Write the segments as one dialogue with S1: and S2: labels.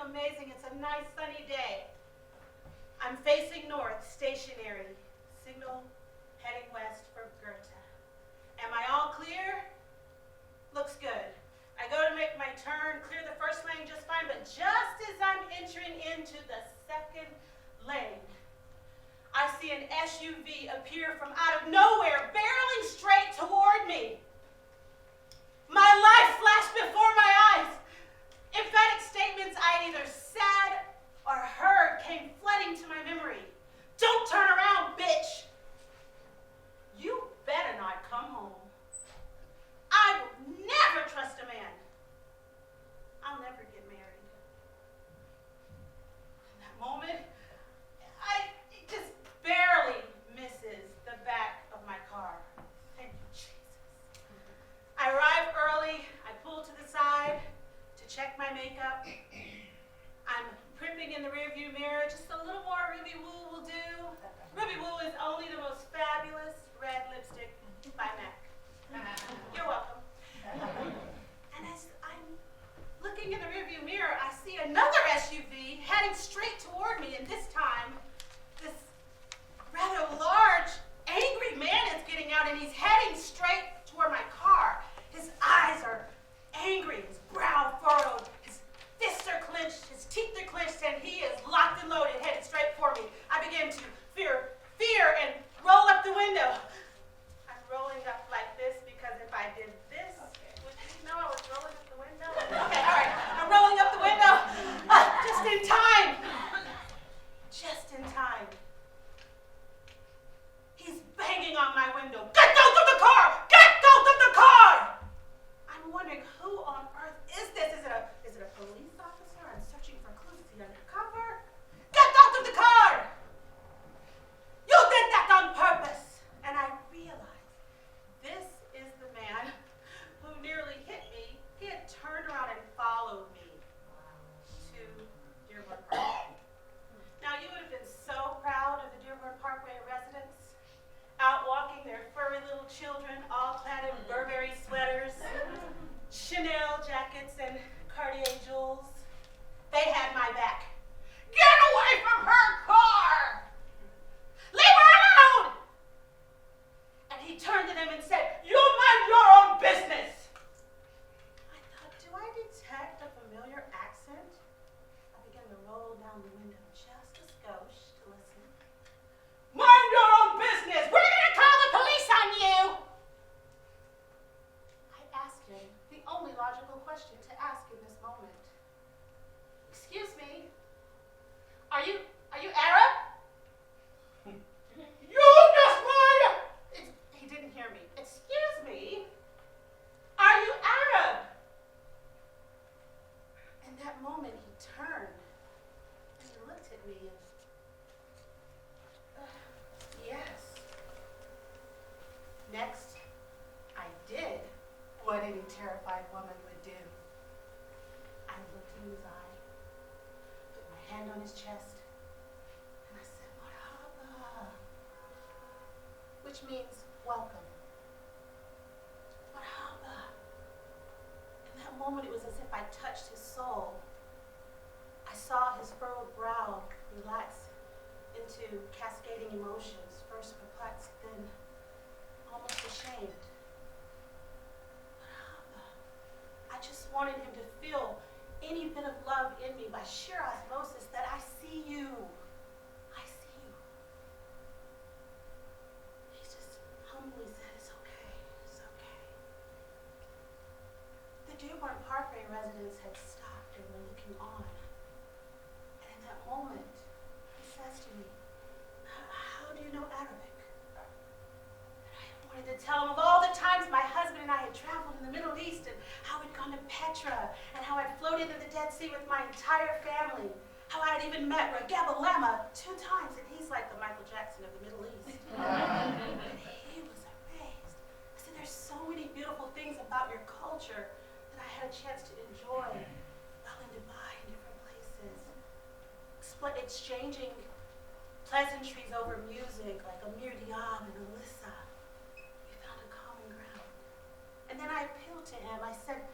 S1: amazing. It's a nice sunny day. I'm facing north, stationary. Signal heading west for Goethe. Am I all clear? Looks good. I go to make my turn, clear the first lane just fine, but just as I'm entering into the second lane, I see an SUV appear from out of nowhere, barreling straight toward me. My life flashed before my eyes. Emphatic statements I either said or heard came flooding to my memory. Don't turn around, bitch. You better not come home. I will never trust a man. I'll never get married. In that moment, it just barely misses the back of my car. Thank you, Jesus. I arrive early. I pull to the side to check my makeup. I'm primping in the rearview mirror. Just a little more Ruby Woo will do. Ruby Woo is only the most fabulous red lipstick by MAC. You're welcome. And as I'm looking in the rearview mirror, I see another SUV heading straight toward me, and this time, this rather large, angry man is getting out, and he's heading straight toward my car. His eyes are angry, his brow furrowed, his fists are clenched, his teeth are clenched, and he is locked and loaded, headed straight for me. I begin to fear, and roll up the window. I'm rolling up like this because if I did this, would you know I was rolling up the window? Okay, all right. I'm rolling up the window just in time. Just in time. He's banging on my window. Get out of the car! Get out of the car! I'm wondering who on earth is this? Is it a police officer? I'm searching for clues. Is he undercover? Get out of the car! You did that on purpose! And I realized this is the man who nearly hit me. He had turned around and followed me to Dearborn Park. Now, you would have been so proud of the Dearborn Parkway residents, out walking their furry little children, all clad in Burberry sweaters, Chanel jackets, and Cartier jewels. They had my back. Get away from her car! Leave her alone! And he turned to them and said, you mind your own business! I thought, do I detect a familiar accent? I began to roll down the window just a skosh to listen. Mind your own business! We're gonna call the police on you! I asked him the only logical question to ask in this moment. Excuse me, are you Arab? You just lied! He didn't hear me. Excuse me, are you Arab? In that moment, he turned and he looked at me and, yes. Next, I did what any terrified woman would do. I looked in his eye, put my hand on his chest, and I said, Marhaba, which means welcome. Marhaba. In that moment, it was as if I touched his soul. I saw his furrowed brow relax into cascading emotions, first perplexed, then almost ashamed. Marhaba. I just wanted him to feel any bit of love in me by sheer osmosis that I see you. I see you. He just humbly said, it's okay, it's okay. The Dearborn Parkway residents had stopped and were looking on. And in that moment, he says to me, how do you know Arabic? And I wanted to tell him of all the times my husband and I had traveled in the Middle East and how we'd gone to Petra and how I'd floated in the Dead Sea with my entire family. How I'd even met Regeb Lama 2 times, and he's like the Michael Jackson of the Middle East. And he was amazed. I said, there's so many beautiful things about your culture that I had a chance to enjoy while in Dubai and different places. Exchanging pleasantries over music like Amir Diab and Alyssa. We found a common ground. And then I appealed to him. I said,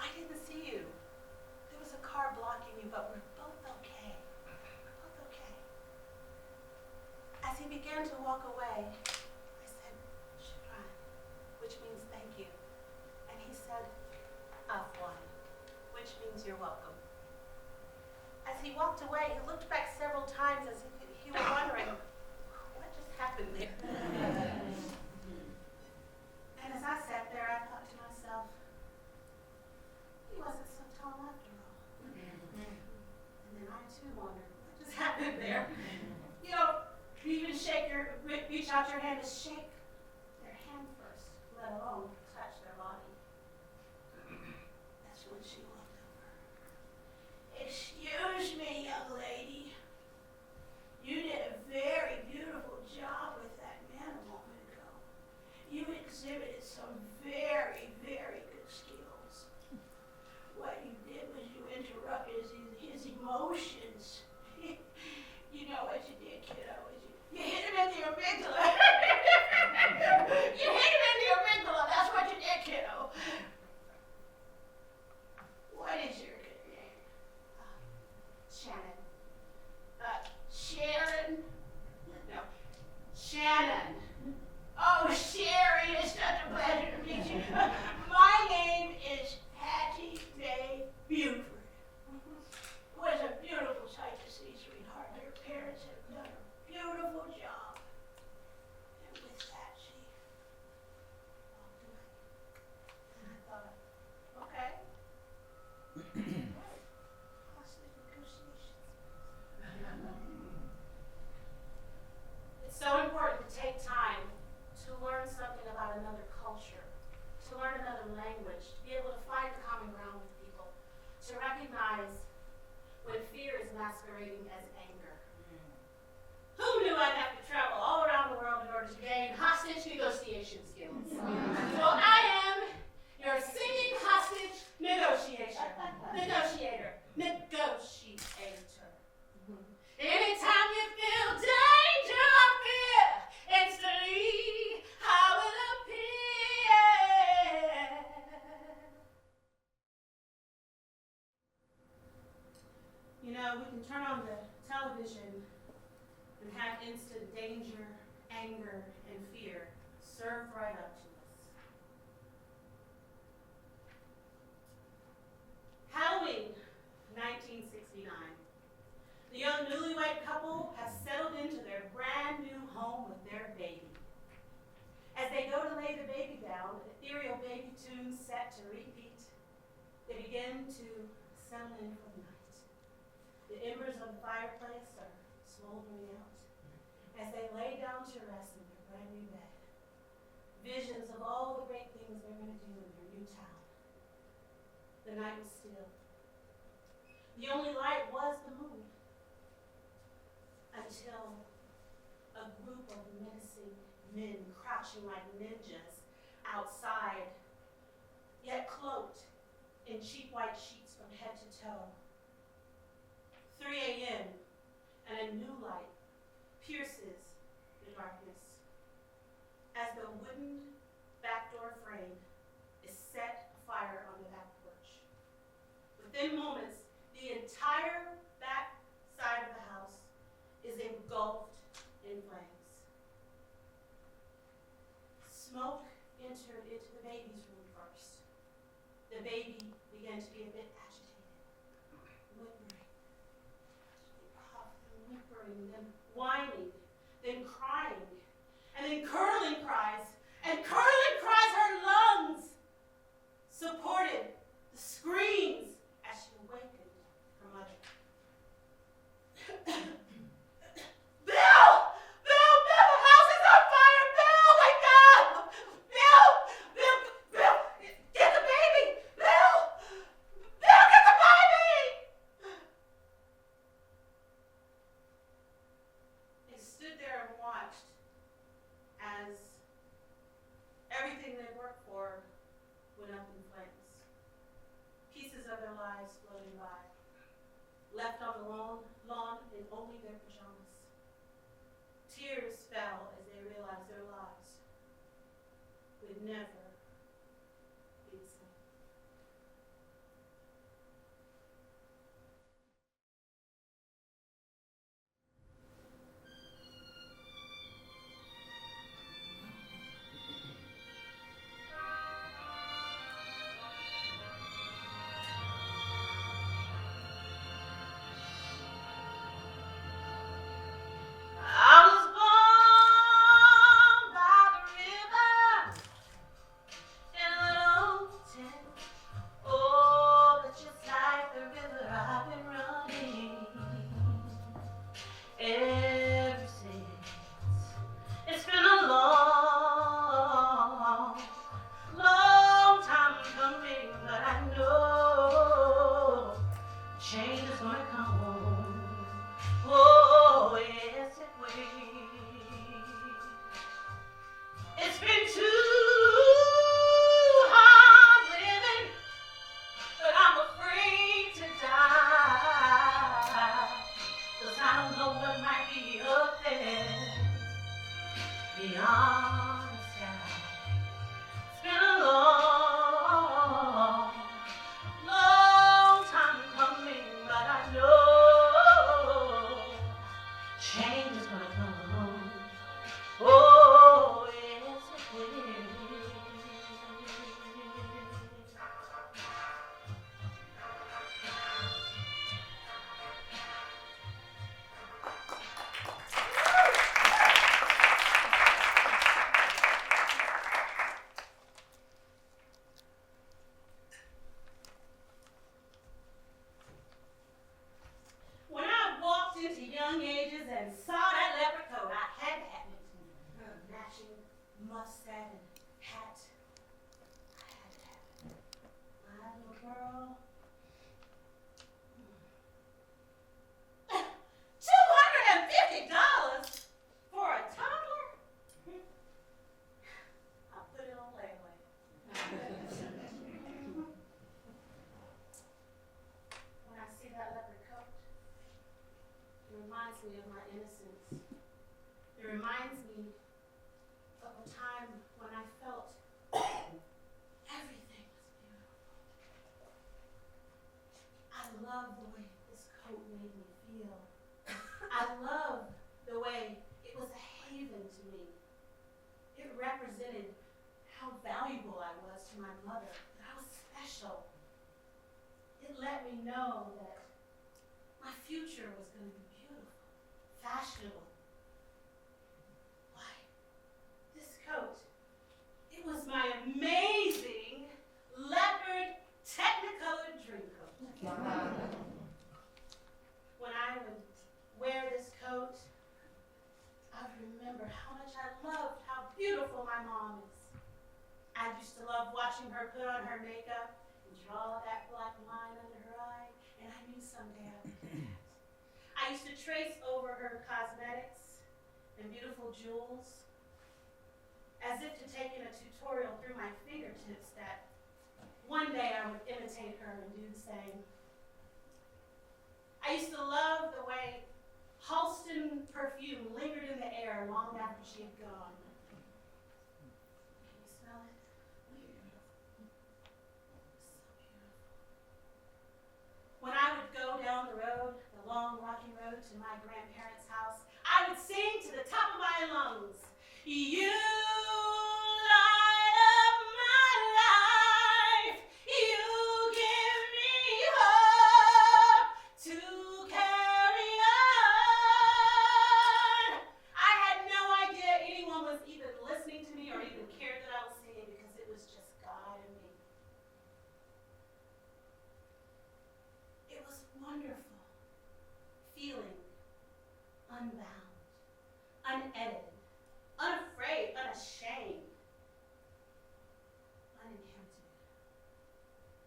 S1: I didn't see you. There was a car blocking you, but we're both okay. Both okay. As he began to walk away, I said, "Shukran," which means thank you. And he said, "Afwan," which means you're welcome. As he walked away, he looked back several times as if he were wondering, what just happened there? And as I sat there, I thought to myself, he wasn't so tall after all. And then I too wondered, what just happened there? You know, you even reach out your hand to shake their hand first, let alone touch their body. That's when she walked over. "Excuse me, young lady. You did a very beautiful job with that man a moment ago. You exhibited some very, very good skills. What you did was you interrupted his emotions. You know what you did, kiddo, is you hit him in the amygdala. You hit him in the amygdala, that's what you did, kiddo. What is your good name?" "Shannon." "Sharon?" "No, Shannon." "Oh, Sherry, it's such a pleasure to meet you. My name is Hattie Mae Buford. It was a beautiful sight to see, sweetheart. Your parents have done a beautiful job." And with that, she walked away. And I thought, okay. Hostage negotiations. It's so important to take time to learn something about another culture, to learn another language, to be able to find common ground with people, to recognize when fear is masquerading as anger. Who knew I'd have to travel all around the world in order to gain hostage negotiation skills? Well, I am your singing hostage negotiator. Anytime you feel danger or fear, instantly I will appear. You know, we can turn on the television and have instant danger, anger, and fear served right up to us. Halloween, 1969. The young newlywed couple have settled into their brand new home with their baby. As they go to lay the baby down, an ethereal baby tune set to repeat, they begin to settle in for the night. The embers of the fireplace are smoldering out as they lay down to rest in their brand new bed. Visions of all the great things they're going to do in their new town. The night was still. The only light was the moon. Until a group of menacing men crouching like ninjas outside, yet cloaked in cheap white sheets from head to toe. 3 a.m. and a new light pierces the darkness as the wooden backdoor frame is set afire on the back porch. Within moments, the entire back side of the house is engulfed in flames. Smoke entered into the baby's room first. The baby began to be a bit agitated, whimpering, whimpering, then whining, then crying, and then curdling cries, and curdling cries her lungs supported the screams as she awakened her mother. Bill! Bill! Bill! The house is on fire! Bill! Wake up! Bill! Bill! Bill! Get the baby! Bill! Bill! Get the baby! They stood there and watched as everything they worked for went up in flames. Pieces of their lives floating by, left on the lawn in only their pajamas. Tears fell as they realized their lives would never change is gonna come. Oh, yes, it will. It's been too hard living, but I'm afraid to die, 'cause I don't know what might be up there beyond the sky. It's been a long, long time coming, but I know change is gonna come. Oh, yes, it will. When I walked into young ages and saw that leopard coat, I had to have it. Matching mustard and hat. I had to have it. My little girl. $250 for a tumbler? I'll put it on layaway. When I see that leopard coat, it reminds me of my innocence. It reminds me of a time when I felt everything was beautiful. I love the way this coat made me feel. I love the way it was a haven to me. It represented how valuable I was to my mother, that I was special. It let me know that my future was going to be beautiful, fashionable. Why? This coat, it was my amazing leopard technicolor dream coat. When I would wear this coat, I would remember how much I loved how beautiful my mom is. I used to love watching her put on her makeup and draw that black line under her eye, and I knew someday I would do that. I used to trace over her cosmetics and beautiful jewels, as if to take in a tutorial through my fingertips that one day I would imitate her and do the same. I used to love the way Halston perfume lingered in the air long after she had gone. Can you smell it? So beautiful. When I would go down the road, the long rocky road to my grandparents' house, I would sing to the top of my lungs, "You light up my life, you give me hope to carry on." I had no idea anyone was even listening to me or even cared that I was singing, because it was just God and me. It was wonderful, feeling unbound, unedited, unafraid, unashamed, uninhibited.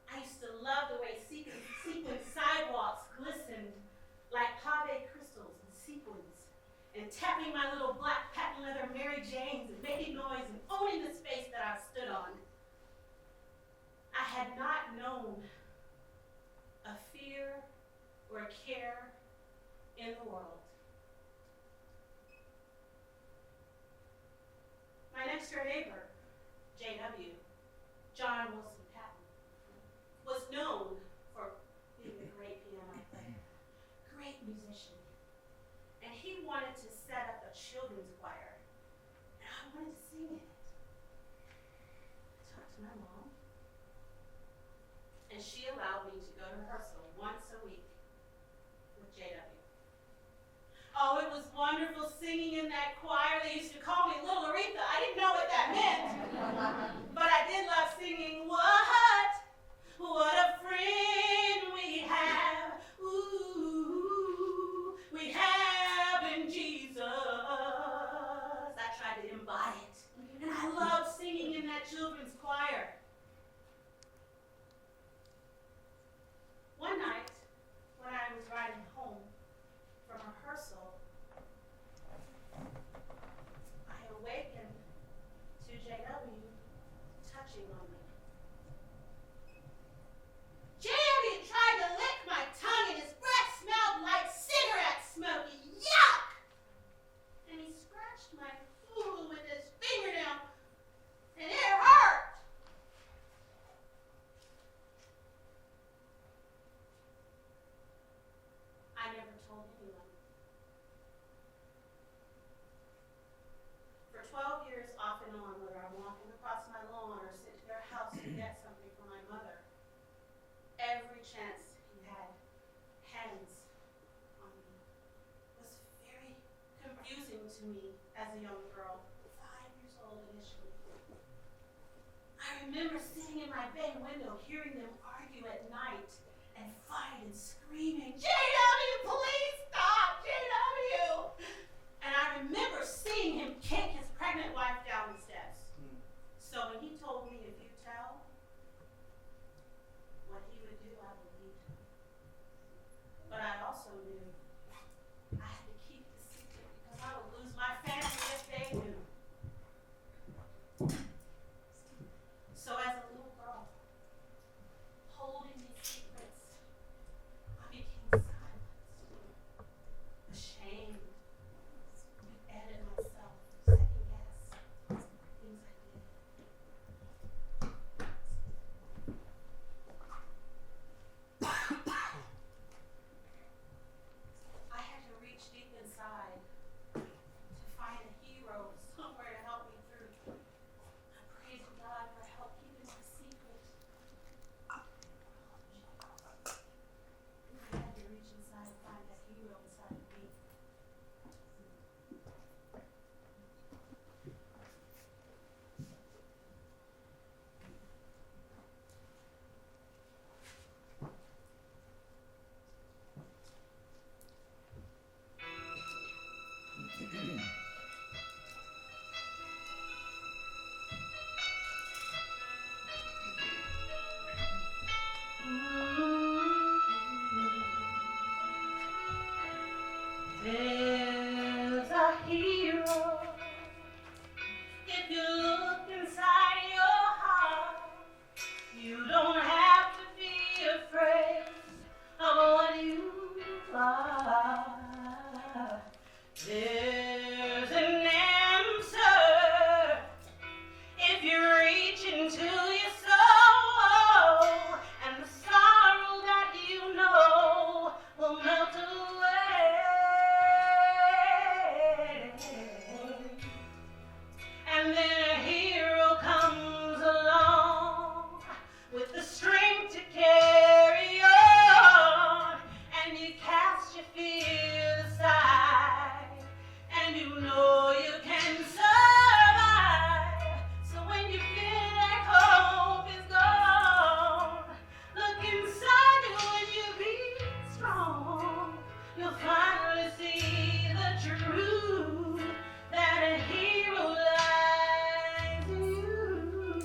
S1: I used to love the way sequin sidewalks glistened like pave crystals and sequins, and tapping my little black patent leather Mary Janes and making noise and owning the space that I stood on. I had not known a fear or a care in the world. My next door neighbor, J.W., John Wilson Patton, was known for being a great piano player, great musician, and he wanted to set up a children's choir, and I wanted to sing in it. I talked to my mom, and she allowed me to go to rehearsal once a week with J.W. Oh, it was wonderful singing in that choir. They used to call me Little Aretha. I didn't know what that meant, but I did love singing, what a friend we have. Ooh, we have in Jesus. I tried to embody it, and I loved singing in that children's choir. told anyone. For 12 years, off and on, whether I'm walking across my lawn or sitting at their house to get something for my mother, every chance he had hands on me. It was very confusing to me as a young girl, 5 years old initially. I remember sitting in my bay window, hearing them argue at night and fight and screaming, JW, please stop, JW! And I remember seeing him kick his pregnant wife down the steps. So when he told me, if you tell what he would do, I believed him. But I also knew I had to keep the secret because I would lose my family if they knew. So as a little girl, holding these secrets, I became silenced, ashamed, mad at myself, second guess things I did. I had to reach deep inside to find a hero somewhere to help me through. I praise God for help keeping my secret. I had to reach inside and find that hero inside of me. There's a hero. If you look inside your heart, you don't have to be afraid of what you are. There's an answer if you reach into your soul, and the sorrow that you know will melt away. And then a hero comes along with the strength to carry on, and you cast your fear aside, and you know you can survive. So when you feel like hope is gone, look inside you and you be strong. You'll finally see the truth that a hero lies in you.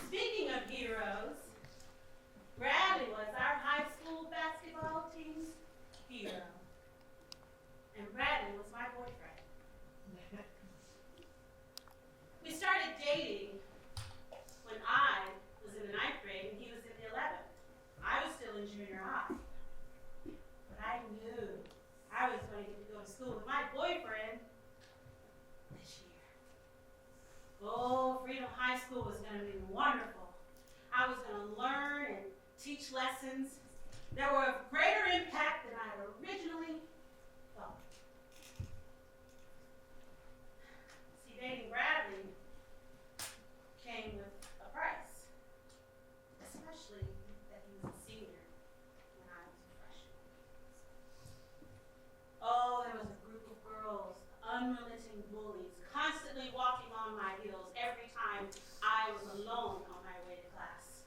S1: Speaking of heroes, Bradley was our high school basketball team's hero. And Bradley was my boyfriend. We started dating when I was in the 9th grade and he was in the 11th. I was still in junior high. But I knew I was going to get to go to school with my boyfriend this year. Oh, Freedom High School was going to be wonderful. I was going to learn and teach lessons that were of greater impact than I had originally thought. See, dating Bradley came with a price, especially that he was a senior when I was a freshman. Oh, there was a group of girls, unrelenting bullies, constantly walking on my heels every time I was alone on my way to class.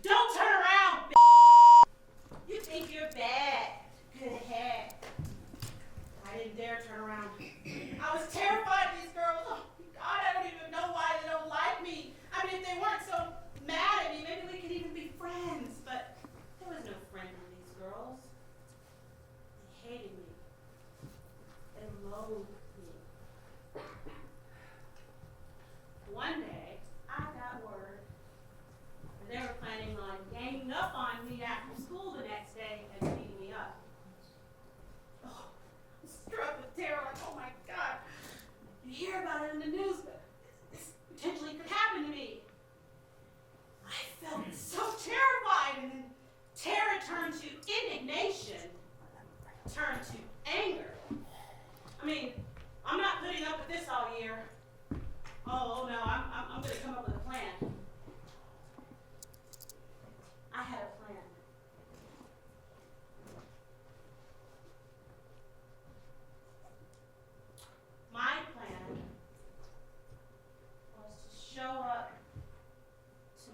S1: Don't turn around, you think you're bad. Good head. I didn't dare turn around. I was terrified of these girls. Oh, God, I don't even know why they don't like me. I mean, if they weren't so mad at me, maybe we could even be friends. But there was no friend in these girls. They hated me. They loathed me. One day, I got word that they were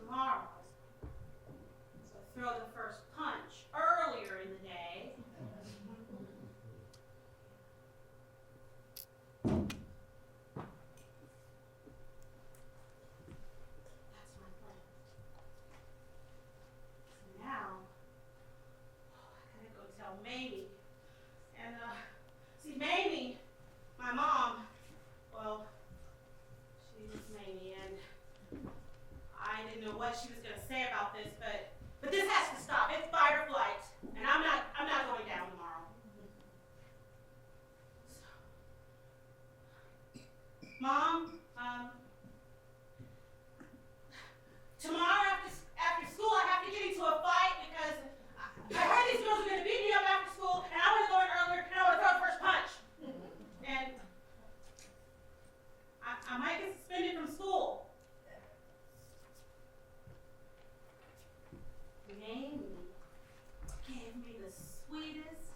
S1: tomorrow. So I throw the first punch earlier in the day. That's my plan. So now, I gotta go tell Mamie. And, see, Mamie, my mom, well, she was Mamie, and I didn't know what she was going to say about this, but this has to stop. It's fight or flight, and I'm not going down tomorrow. So, Mom, tomorrow after school I have to get into a fight because I heard these girls are going to beat me up after school, and I want to go in earlier, and I want to throw the first punch. And I might get suspended from school. Mamie gave me the sweetest,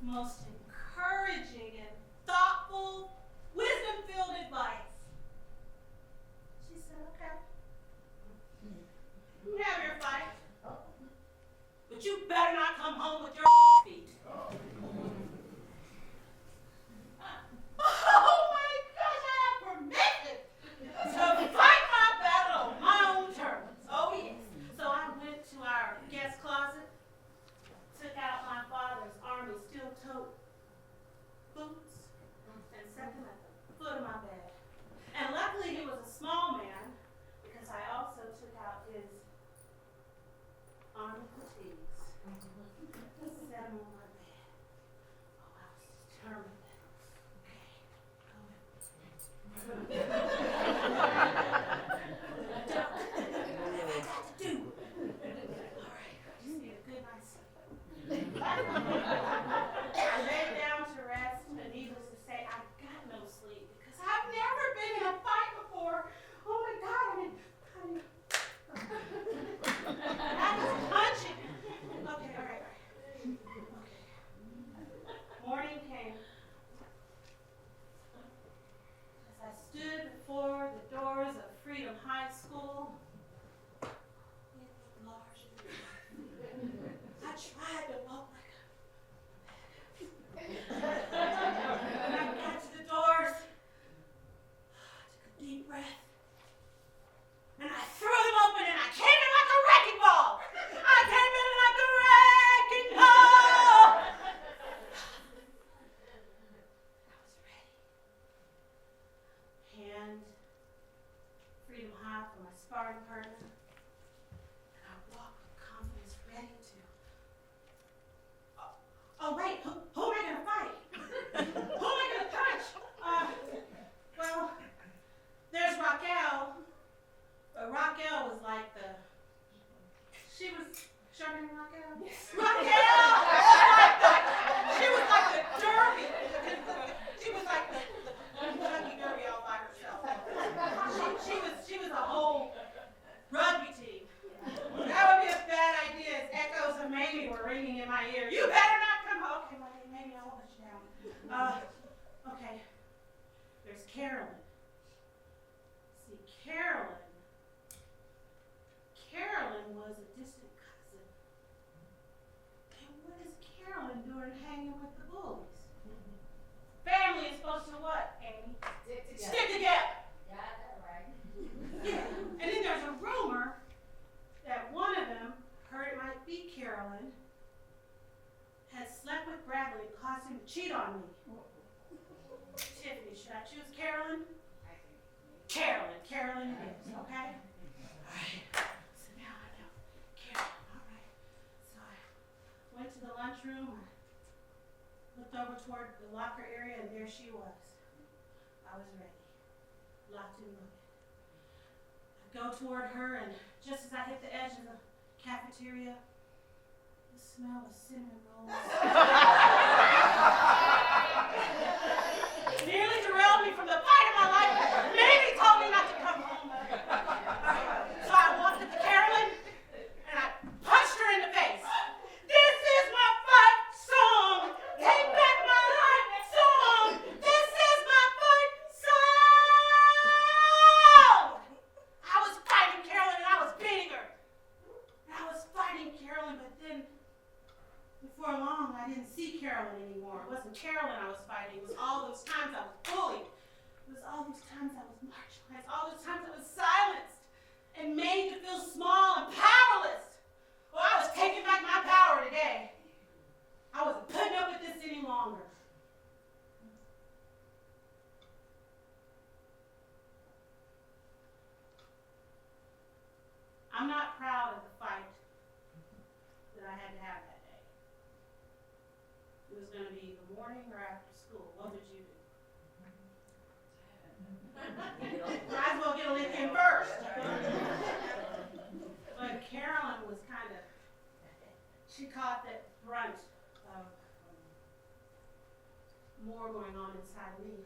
S1: most encouraging and thoughtful, wisdom-filled advice. She said, okay, you can have your fight, but you better not come home with your feet. Oh my gosh, I have permission to fight my battle on my own terms. Oh yes. So I went to our guest closet, took out my father's Army steel-toed boots, and set them at the foot of my bed. And luckily he was a small man, because I also took out his Army fatigues. Set him on my bed. Oh, I was determined. I laid down to rest, and needless to say, I got no sleep because I've never been in a fight before. Oh my God, I was punching. Okay, all right. Okay. Morning came. As I stood before the doors of Freedom High School, it looked large and I tried to walk like when I got to the doors, I took a deep breath, and I threw them open, and I came in like a wrecking ball. I came in like a wrecking ball. I was ready. Hand Freedom High for my sparring partner, and I walked with confidence, ready to. Oh wait, who am I gonna fight? Who am I gonna punch? Well, there's Raquel. But Raquel was like she was Shannon Raquel? Yes. Raquel! She was like the derby. She was like the Kentucky Derby all by herself. She was a whole rugby team. That would be a bad idea as echoes of Mamie were ringing in my ear. You better not come home. Okay, well, maybe I won't let you down. Okay. There's Carolyn. See, Carolyn was a distant cousin. And what is Carolyn doing hanging with the bullies? Family is supposed to what, Amy? Stick together.
S2: Yeah, that's right.
S1: Yeah. And then there's a rumor that one of them, heard it might be Carolyn, has slept with Bradley and caused him to cheat on me. Tiffany, should I choose Carolyn?
S2: I think.
S1: Carolyn it is, okay? All right. So now I know. Carolyn, all right. So I went to the lunchroom, I looked over toward the locker area, and there she was. I was ready. Locked and loaded. I go toward her, and just as I hit the edge of the cafeteria, the smell of cinnamon rolls nearly derailed me from the fight of my life. Mamie told me not to come home. So I walked up to Carolyn, and I punched her in the face. This is my fight song. Take back my life song. This is my fight song. I was fighting Carolyn didn't see Carolyn anymore. It wasn't Carolyn I was fighting. It was all those times I was bullied. It was all those times I was marginalized. All those times I was silenced and made to feel small and powerless. Well, I was taking back my power today. I wasn't putting up with this any longer. I'm not proud of the fight that I had to have that day. It was going to be the morning or after school. What would you do? Might as well get a lick in first. But Carolyn was she caught that brunt of more going on inside me.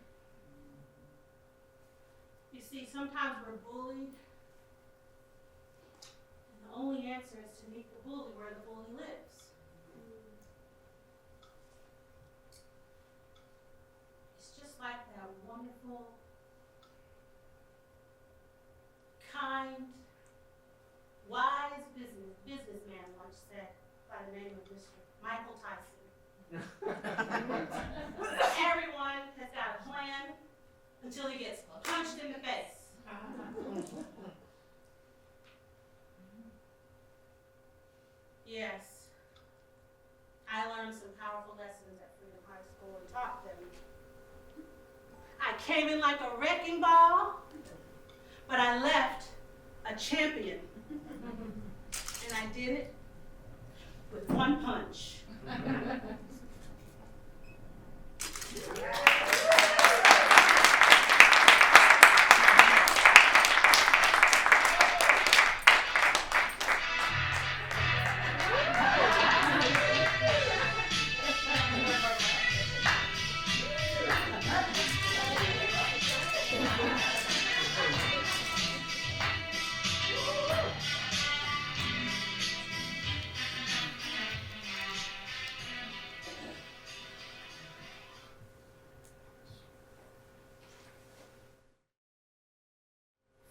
S1: You see, sometimes we're bullied. The only answer is to meet the bully where the bully lives. It's just like that wonderful, kind, wise businessman once said by the name of Mr. Michael Tyson. Everyone has got a plan until he gets punched in the face. Yes, I learned some powerful lessons at Freedom High School and taught them. I came in like a wrecking ball, but I left a champion. And I did it with one punch.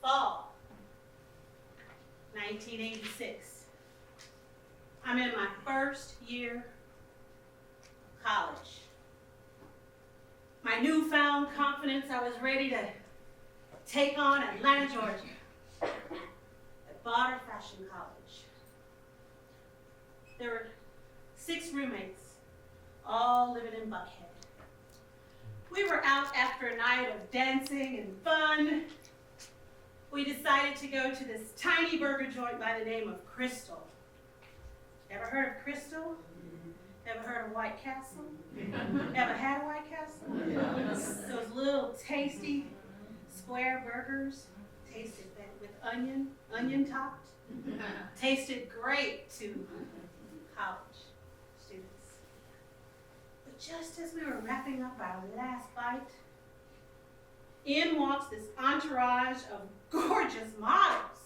S1: Fall, 1986. I'm in my first year of college. My newfound confidence, I was ready to take on Atlanta, Georgia, at Barkley Fashion College. There were 6 roommates, all living in Buckhead. We were out after a night of dancing and fun. We decided to go to this tiny burger joint by the name of Crystal. Ever heard of Crystal? Ever heard of White Castle? Ever had a White Castle? Those little tasty square burgers, tasted with onion topped. Tasted great to college students. But just as we were wrapping up our last bite, in walks this entourage of gorgeous models.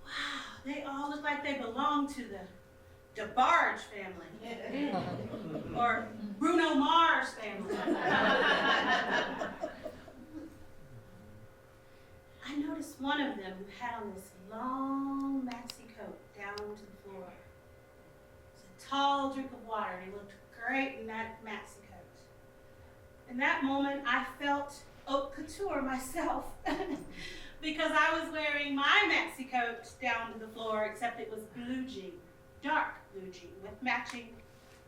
S1: Wow, they all look like they belong to the DeBarge family or Bruno Mars family. I noticed one of them had on this long maxi coat down to the floor. It was a tall drink of water, and he looked great in that maxi coat. In that moment, I felt haute couture myself because I was wearing my maxi coat down to the floor, except it was blue jean, dark blue jean with matching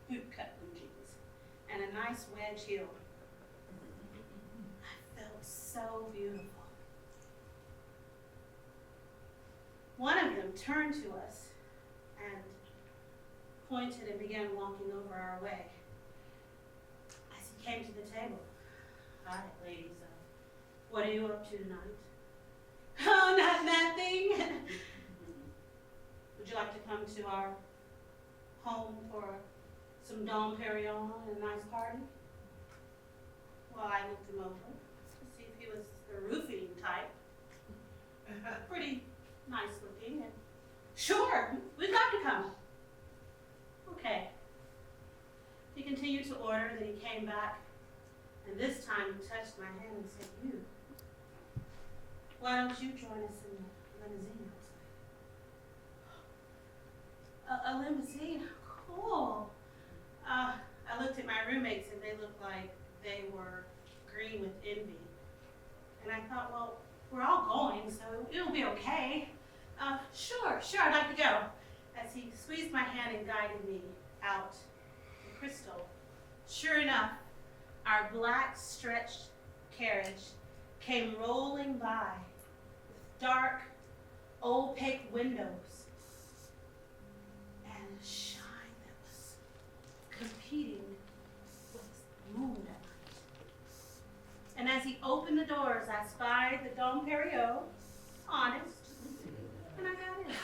S1: boot cut blue jeans and a nice wedge heel. I felt so beautiful. One of them turned to us and pointed and began walking over our way. As he came to the table, "Hi, ladies, what are you up to tonight?" "Oh, nothing. Would you like to come to our home for some Dom Perignon and a nice party?" Well, I looked him over to see if he was the roofing type. Pretty nice looking, and sure, we'd love to come. Okay. He continued to order, then he came back, and this time he touched my hand and said, "You, why don't you join us in the limousine?" I was like, a limousine? Cool. sure, I'd like to go. As he squeezed my hand and guided me out the crystal. Sure enough, our black stretched carriage came rolling by with dark, opaque windows and a shine that was competing with the moon at night. And as he opened the doors, I spied the Dom Perignon, honest, and I got in.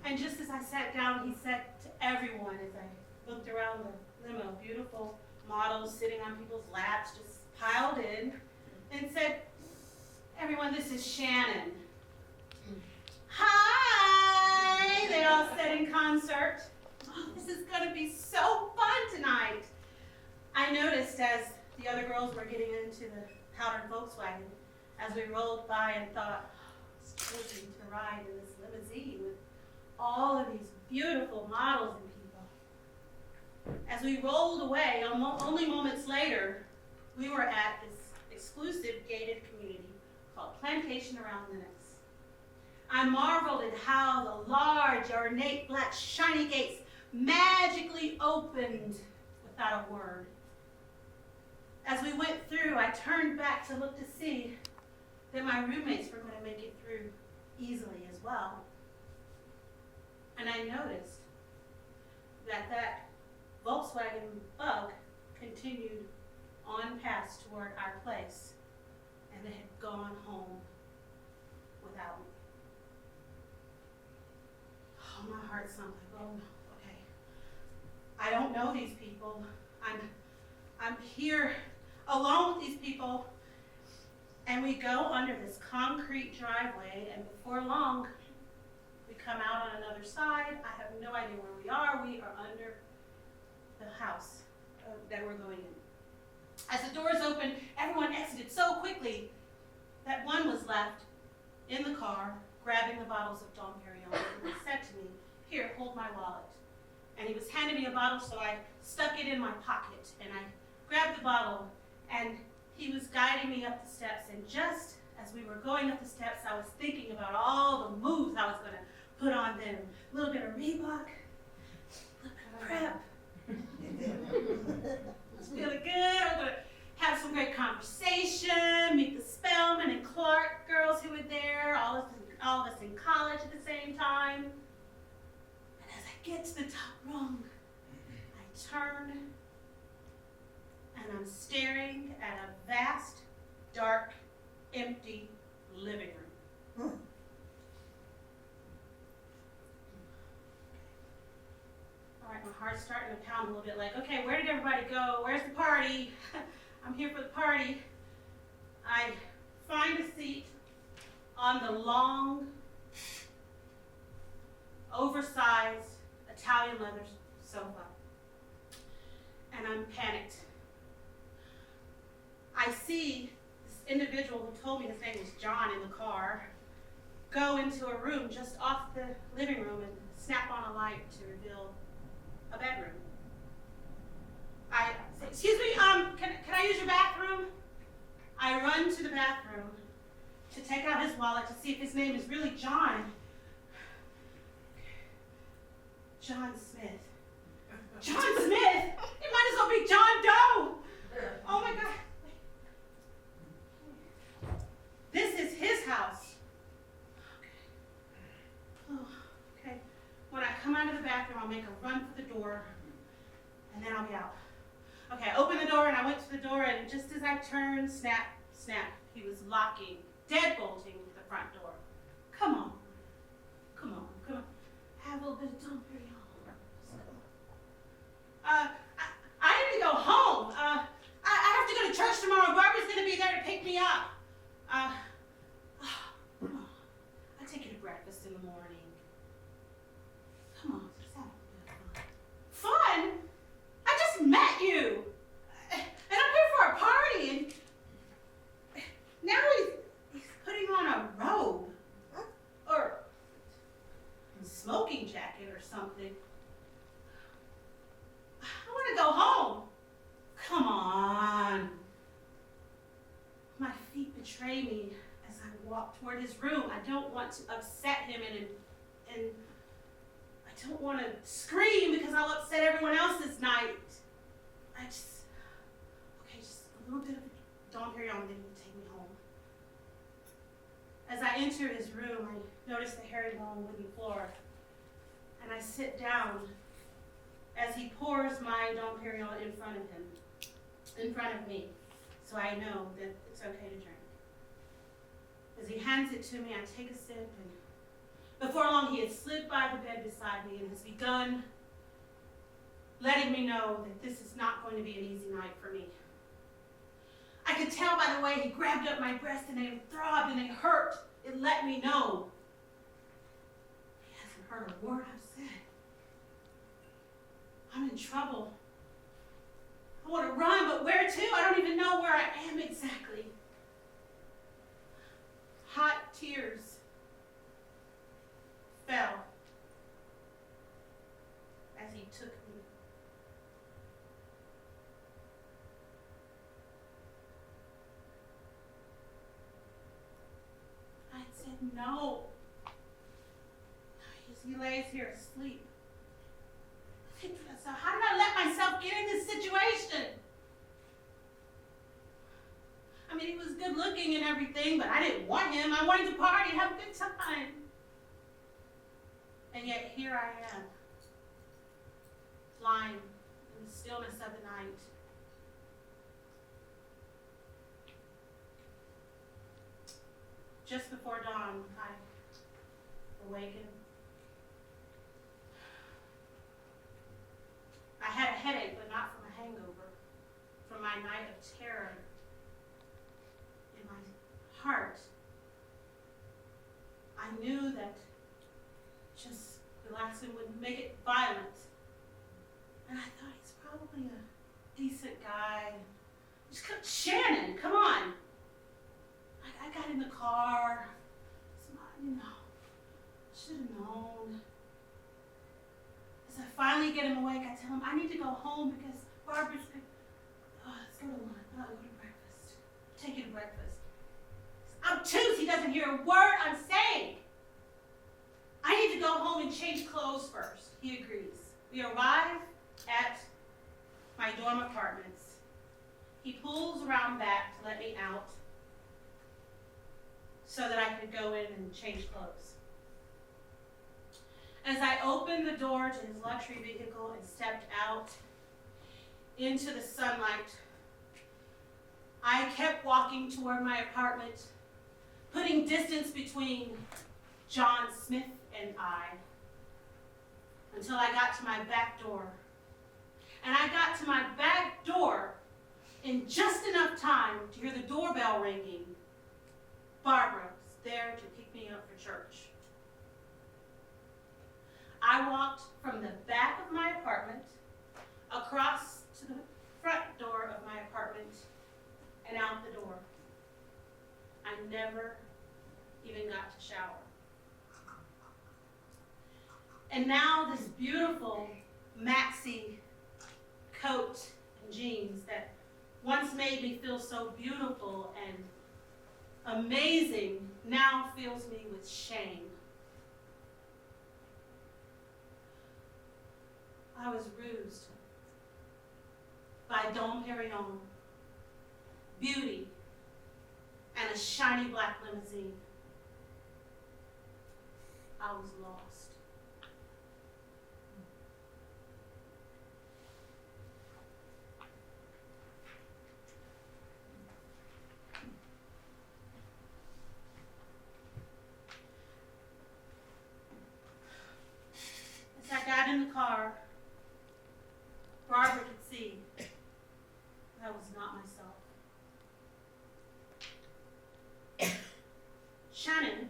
S1: And just as I sat down, he said to everyone as I looked around the limo, beautiful models sitting on people's laps, just piled in, and said, everyone, this is Shannon. Hi, they all said in concert. Oh, this is gonna be so fun tonight. I noticed as the other girls were getting into the powdered Volkswagen, as we rolled by and thought, oh, it's crazy to ride in this limousine with all of these beautiful models and people. As we rolled away, only moments later, we were at this exclusive gated community called Plantation around Linux. I marveled at how the large, ornate, black, shiny gates magically opened without a word. As we went through, I turned back to look to see that my roommates were going to make it through easily as well. And I noticed that that Volkswagen Bug continued on past toward our place, and they had gone home without me. Oh, my heart sunk like, oh, okay. I don't know these people. I'm here alone with these people, and we go under this concrete driveway, and before long, we come out on another side. I have no idea where we are. We are under the house that we're going in. As the doors opened, everyone exited so quickly that one was left in the car, grabbing the bottles of Dom Perignon, and he said to me, here, hold my wallet. And he was handing me a bottle, so I stuck it in my pocket, and I grabbed the bottle, and he was guiding me up the steps, and just as we were going up the steps, I was thinking about all the moves I was going to put on them. A little bit of Reebok, a little bit of prep. It's really good. I'm going to have some great conversation, meet the Spellman and Clark girls who were there, all of us in college at the same time. And as I get to the top rung, I turn and I'm staring at a vast, dark, empty living room. All right, my heart's starting to pound a little bit like, okay, where did everybody go? Where's the party? I'm here for the party. I find a seat on the long, oversized Italian leather sofa, and I'm panicked. I see this individual who told me his name was John in the car go into a room just off the living room and snap on a light to reveal a bedroom. I say, excuse me, can I use your bathroom? I run to the bathroom to take out his wallet to see if his name is really John. John Smith. John Smith? It might as well be John Doe. Oh my God. This is his house. Okay. Oh, okay. When I come out of the bathroom, I'll make a run for the door, and then I'll be out. Okay, I opened the door, and I went to the door, and just as I turned, snap, snap, he was locking, deadbolting the front door. Come on. Come on, come on. Have a little bit of Dom Perignon. I need to go home. I have to go to church tomorrow. Barbara's going to be there to pick me up. I'll take you to breakfast in the morning. Come on, let's have a bit of fun. Fun? I just met you. And I'm here for a party. And now he's putting on a robe. Or a smoking jacket or something. I want to go home. Come on. My feet betray me as I walk toward his room. I don't want to upset him and and I don't want to scream because I'll upset everyone else's night. Just a little bit of Dom Perignon, then he'll take me home. As I enter his room, I notice the herringbone wooden floor, and I sit down as he pours my Dom Perignon in front of me, so I know that it's okay to drink. As he hands it to me, I take a sip, and before long he has slid by the bed beside me and has begun letting me know that this is not going to be an easy night for me. I could tell by the way he grabbed up my breast and they throbbed and they hurt. It let me know he hasn't heard a word I've said. I'm in trouble. I want to run, but where to? I don't even know where I am exactly. Hot tears fell as he took me. I said no. As he lays here asleep. So how did I let myself get in this situation? I mean, he was good looking and everything, but I didn't want him. I wanted to party, have a good time. And yet here I am, lying in the stillness of the night. Just before dawn, I awakened. I had a headache, but not from a hangover, from my night of terror. In my heart, I knew that just relaxing would make it violent. And I thought, he's probably a decent guy. Shannon, come on. I got in the car. Should have known. As I finally get him awake, I tell him, I need to go home because Barbara's going let's go to lunch. Go to breakfast. Take you to breakfast. He's obtuse. He doesn't hear a word I'm saying. I need to go home and change clothes first. He agrees. We arrive at my dorm apartments. He pulls around back to let me out so that I could go in and change clothes. As I opened the door to his luxury vehicle and stepped out into the sunlight, I kept walking toward my apartment, putting distance between John Smith and I, until I got to my back door. And I got to my back door in just enough time to hear the doorbell ringing. Barbara was there to pick me up for church. I walked from the back of my apartment across to the front door of my apartment and out the door. I never even got to shower. And now this beautiful maxi coat and jeans that once made me feel so beautiful and amazing now fills me with shame. I was rused by Dom Perignon, beauty, and a shiny black limousine. I was lost. As I got in the car, Barbara could see I was not myself. Shannon,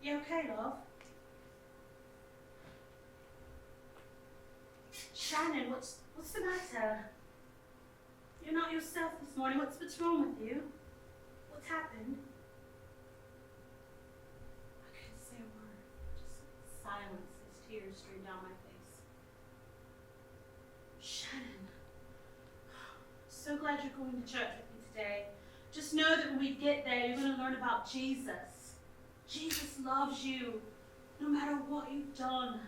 S1: you okay, love? Shannon, what's the matter? You're not yourself this morning. What's wrong with you? What's happened? I couldn't say a word. Just silence as tears streamed down my face. Shannon, so glad you're going to church with me today. Just know that when we get there, you're going to learn about Jesus. Jesus loves you. no matter what you've done,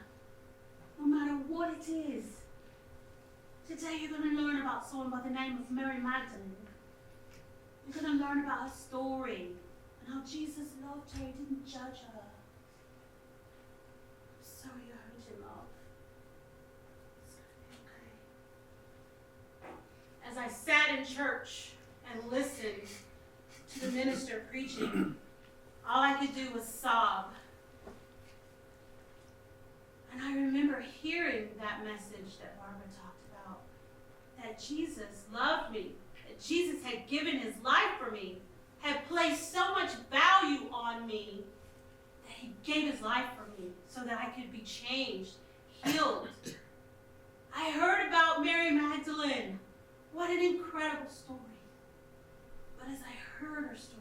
S1: no matter what it is. Today you're going to learn about someone by the name of Mary Magdalene. You're going to learn about her story and how Jesus loved her, he didn't judge her. I'm sorry you hurt him, love. It's going to be okay. As I sat in church and listened to the minister preaching, all I could do was sob. And I remember hearing that message that Barbara talked about, that Jesus loved me, that Jesus had given his life for me, had placed so much value on me, that he gave his life for me so that I could be changed, healed. I heard about Mary Magdalene. What an incredible story. But as I heard her story,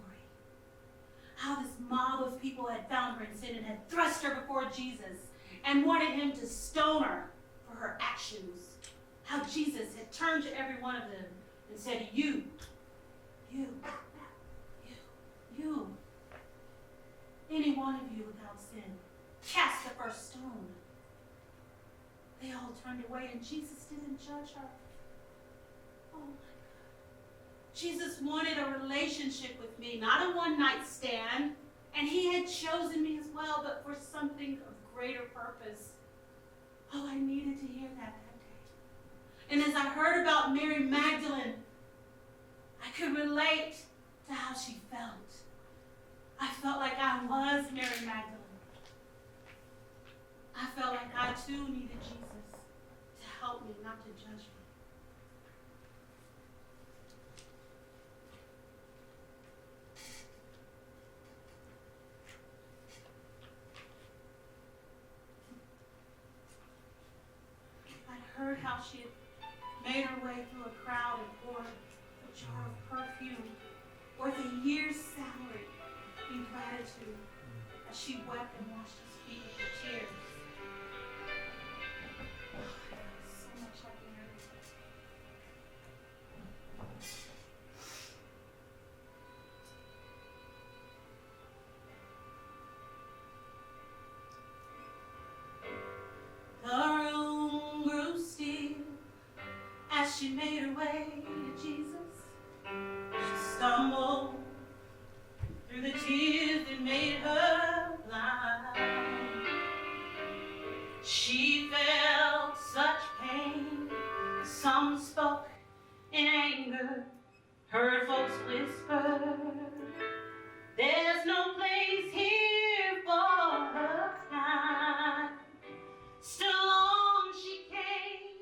S1: how this mob of people had found her in sin and had thrust her before Jesus and wanted him to stone her for her actions. How Jesus had turned to every one of them and said, you, any one of you without sin, cast the first stone. They all turned away and Jesus didn't judge her. Oh my God. Jesus wanted a relationship with me, not a one-night stand. And he had chosen me as well, but for something of greater purpose. Oh, I needed to hear that day. And as I heard about Mary Magdalene, I could relate to how she felt. I felt like I was Mary Magdalene. I felt like I too needed Jesus to help me, not to judge me. Heard how she had made her way through a crowd and poured a jar of perfume worth a year's salary in gratitude as she wept and washed his feet with her tears. Oh, so much like Mary. As she made her way to Jesus, she stumbled through the tears that made her blind. She felt such pain. Some spoke in anger, heard folks whisper, there's no place here for her kind. Still on she came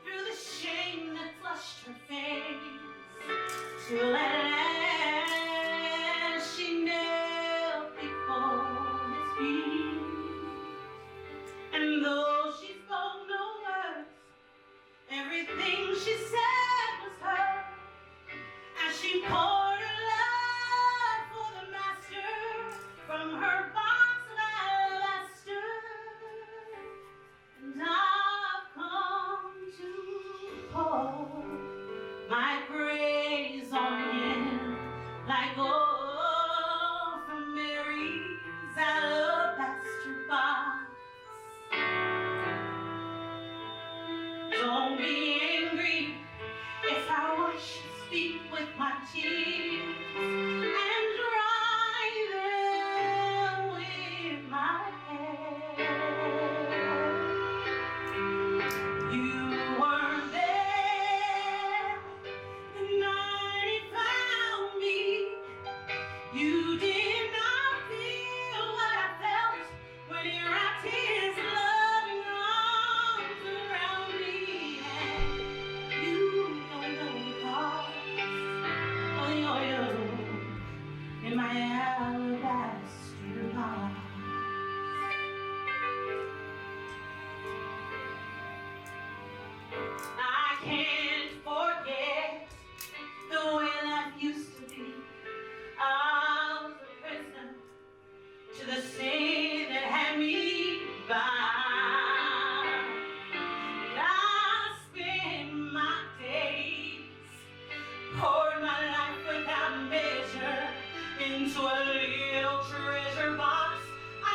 S1: through the shame that flushed her face, till at last she knelt before his feet. And though she spoke no words, everything she said was heard, as she poured her love for the master from her box of alabaster. And I've come to pour my praise on him like oil from Mary's alabaster box. Don't be angry if I wash his feet with my tears and dry them with my hair. You weren't there the night he found me. You did not feel what I felt when he wrapped his loving arms around me. And you don't know the cost of the oil in my alabaster box. I can't forget the way life used to be. I was a prisoner to the sin that had me bound. And I spent my days, poured my life without measure into a little treasure box I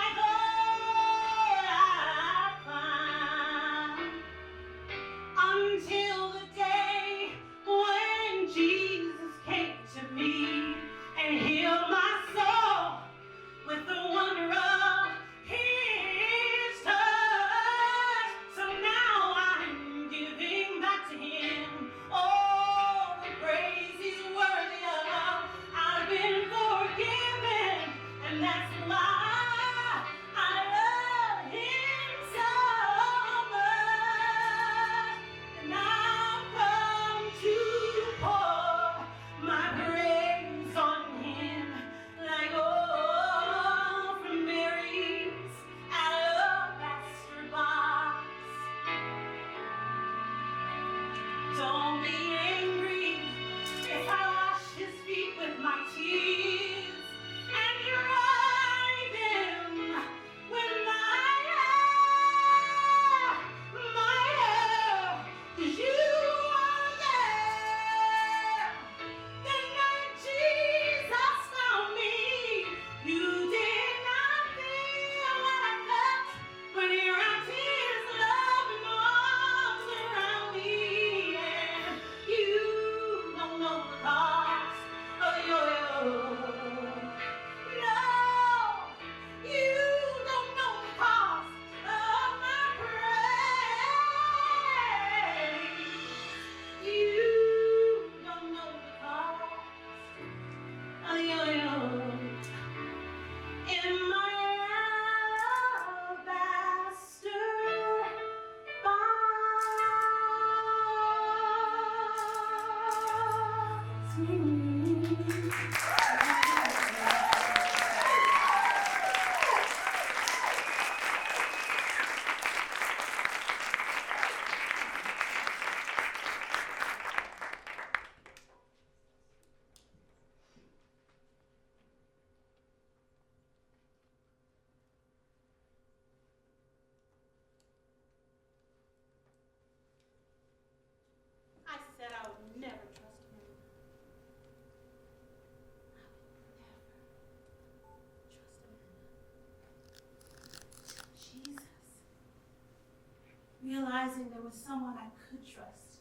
S1: realizing there was someone I could trust.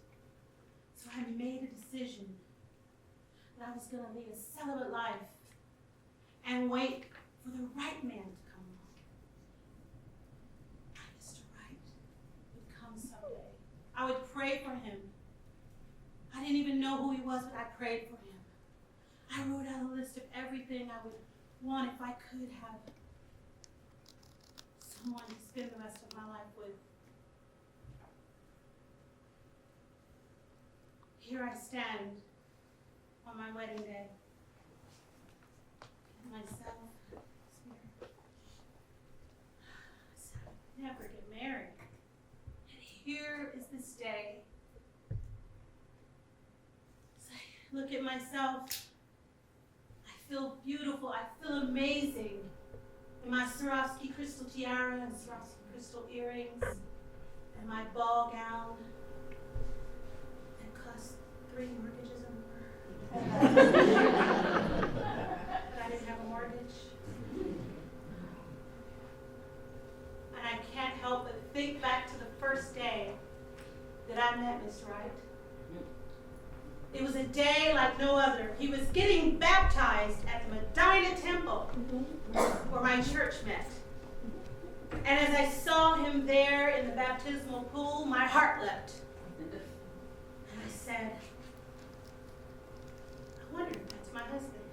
S1: So I made a decision that I was going to lead a celibate life and wait for the right man to come along. Mr. Wright would come someday. I would pray for him. I didn't even know who he was, but I prayed for him. I wrote out a list of everything I would want if I could have someone to spend the rest of my life with. Here I stand on my wedding day. Myself, I said I would never get married. And here is this day. As I look at myself, I feel beautiful, I feel amazing. In my Swarovski crystal tiara and Swarovski crystal earrings, and my ball gown that cost 3 mortgages or more. But I didn't have a mortgage. And I can't help but think back to the first day that I met Miss Wright. It was a day like no other. He was getting baptized at the Medina Temple, where my church met. And as I saw him there in the baptismal pool, my heart leapt. And I said, I wonder if that's my husband.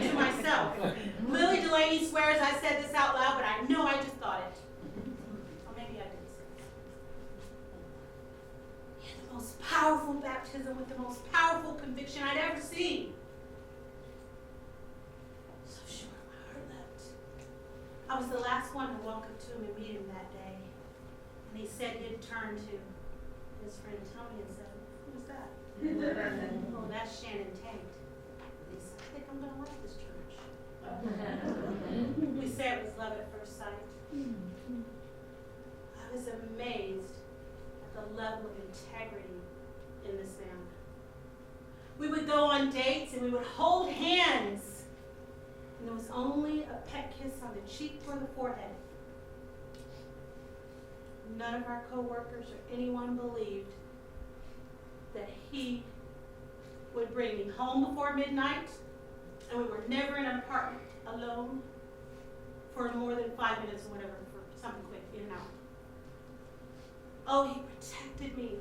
S1: To myself. Lily Delaney swears I said this out loud, but I know I just thought it. Or maybe I didn't say it. He had the most powerful baptism with the most powerful conviction I'd ever seen. So sure, my heart leapt. I was the last one to walk up to him and meet him that day. And he said he'd turn to his friend Tony and said, "Who's that?" "Oh, that's Shannon Tate." And he said, "I think I'm going to like this church." We say it was love at first sight. I was amazed at the level of integrity in this man. We would go on dates and we would hold hands, and there was only a pet kiss on the cheek or the forehead. None of our co-workers or anyone believed that he would bring me home before midnight, and we were never in an apartment alone for more than 5 minutes or whatever, for something quick, in and out. Oh, he protected me.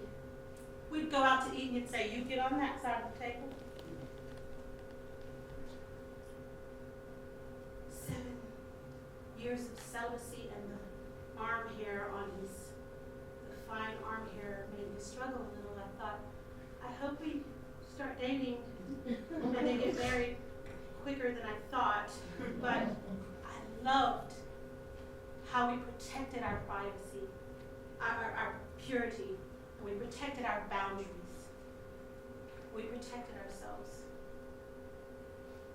S1: We'd go out to eat and he'd say, "You get on that side of the table." 7 years of celibacy, and the arm hair on the fine arm hair made me struggle a little. I thought, I hope we start dating and then get married quicker than I thought. But I loved how we protected our privacy, our purity, and we protected our boundaries. We protected ourselves.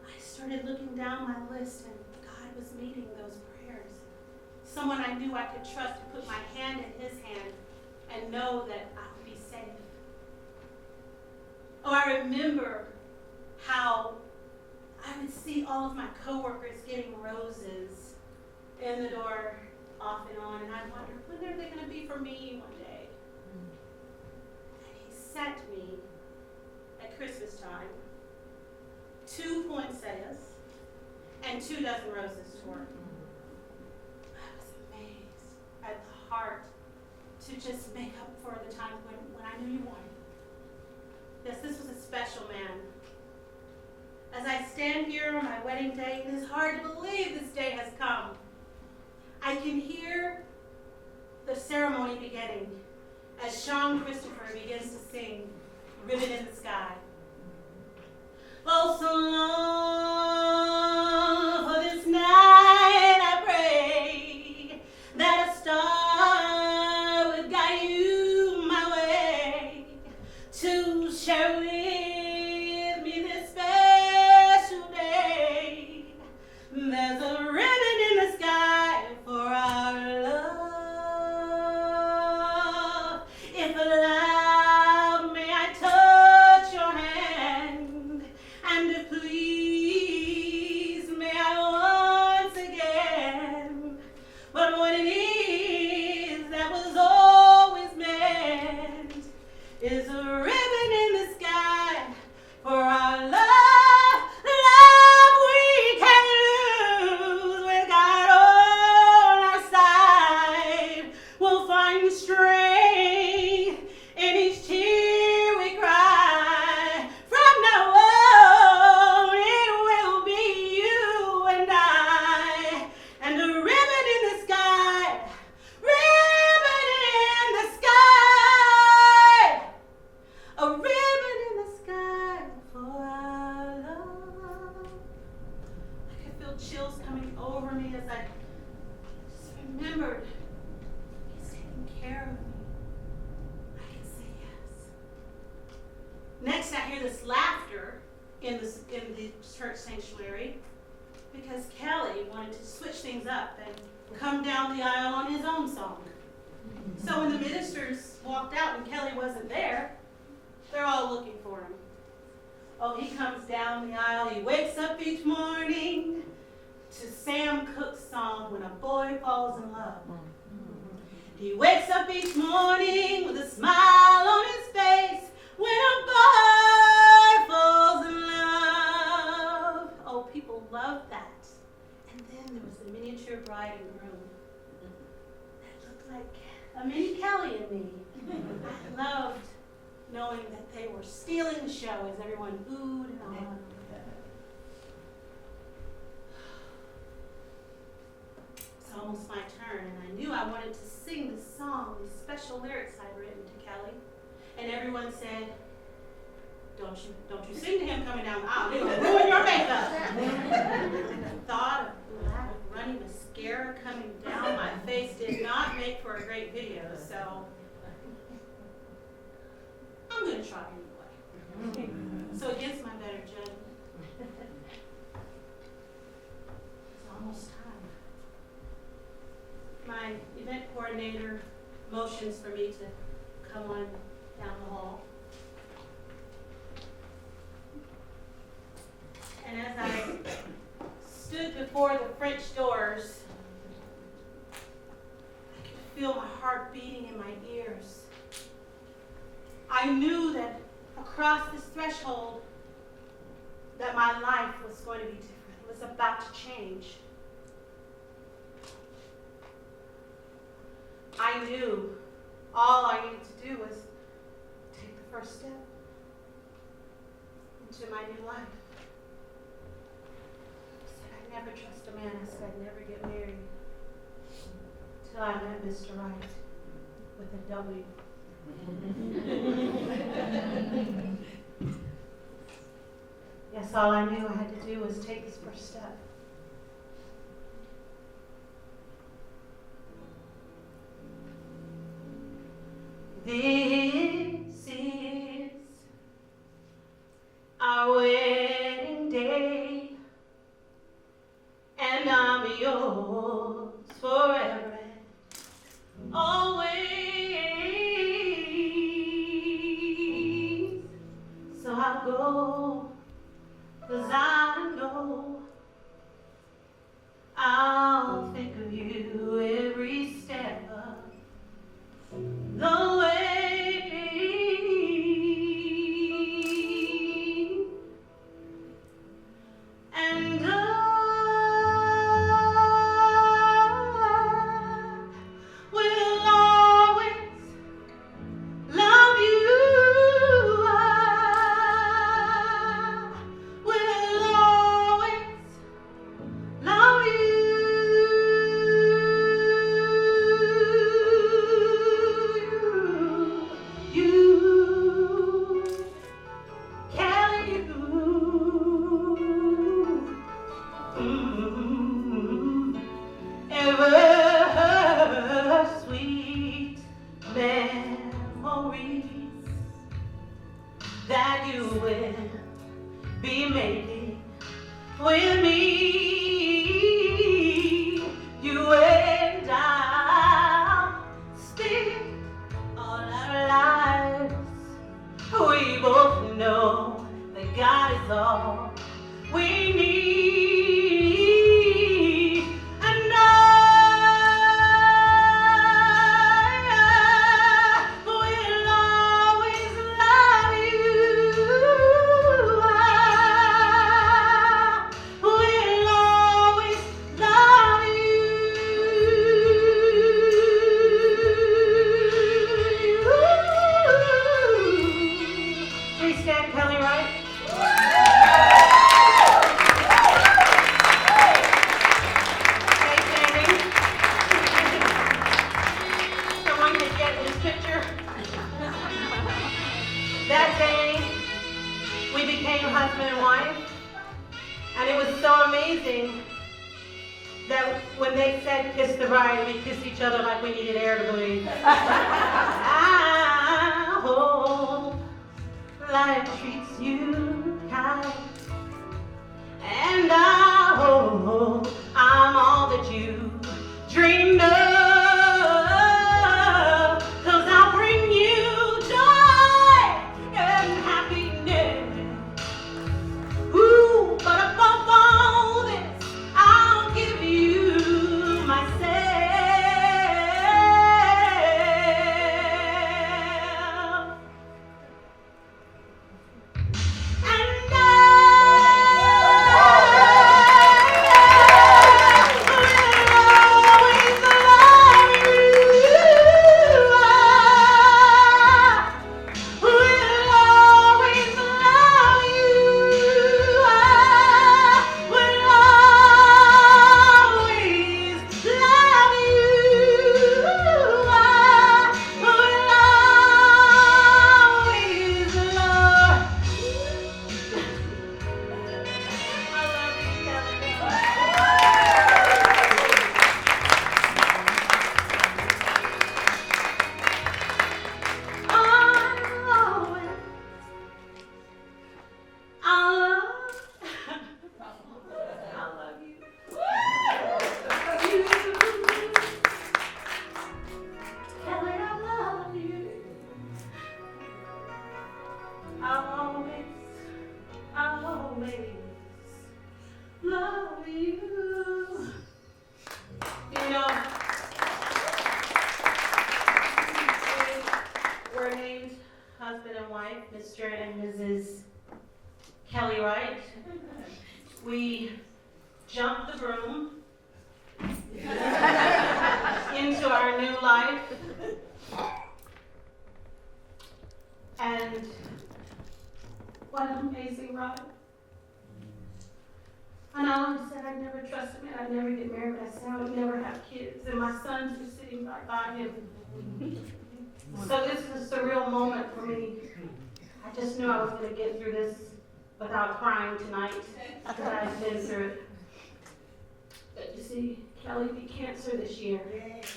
S1: I started looking down my list, and God was meeting those prayers. Someone I knew I could trust to put my hand in his hand and know that I would be safe. Oh, I remember how I would see all of my coworkers getting roses in the door off and on, and I'd wonder, when are they going to be for me one day? And he sent me, at Christmas time, 2 poinsettias and 2 dozen roses to work. I was amazed at the heart to just make up for the times when I knew you wanted. Yes, this was a special man. As I stand here on my wedding day, it is hard to believe this day has come. I can hear the ceremony beginning as Sean Christopher begins to sing "Ribbon in the Sky." Oh, so long for this night, I pray that a star would guide you my way to share with me this special day. There's a ribbon in the sky for our love. If allowed, may I touch your hand, and if please remembered He's taking care of me, I can say yes. Next, I hear this laughter in the church sanctuary because Kelly wanted to switch things up and come down the aisle on his own song. So when the ministers walked out and Kelly wasn't there, they're all looking for him. Oh, he comes down the aisle. He wakes up each morning to Sam Cooke's song, When a Boy Falls in Love. He wakes up each morning with a smile on his face when a boy falls in love. Oh, people love that. And then there was the miniature bride and groom that looked like a mini Kelly and me. I loved knowing that they were stealing the show as everyone oohed and awed. It's almost my turn, and I knew I wanted to sing this song, these special lyrics I'd written to Kelly. And everyone said, don't you sing to him coming down the aisle. It'll ruin your makeup. And the thought of black runny mascara coming down my face did not make for a great video, so I'm going to try anyway. So against my better judgment, it's almost time. My event coordinator motions for me to come on down the hall. And as I stood before the French doors, I could feel my heart beating in my ears. I knew that across this threshold that my life was going to be different. It was about to change. I knew all I needed to do was take the first step into my new life. I said I'd never trust a man. I said I'd never get married till I met Mr. Wright with a W. Yes, all I knew I had to do was take this first step. This is our wedding day, and I'm yours forever and always. So I'll go, 'cause I know I'll think of you every step of the way. said, kiss the bride, and we kissed each other like we needed air to breathe. I hope life treats you kind, and I hope I'm all that you dreamed of, 'cause I'll bring you joy and happiness. Ooh, but above all this, I'll give you myself. And love you. You know, we're named husband and wife, Mr. and Mrs. Kelly Wright. We jumped the broom into our new life. And what an amazing ride. I know I said I'd never trust him and I'd never get married, but I said I would never have kids. And my sons are sitting right by him. So this is a surreal moment for me. I just knew I was going to get through this without crying tonight, because I've been through it. But you see, Kelly beat cancer this year.
S3: Yes.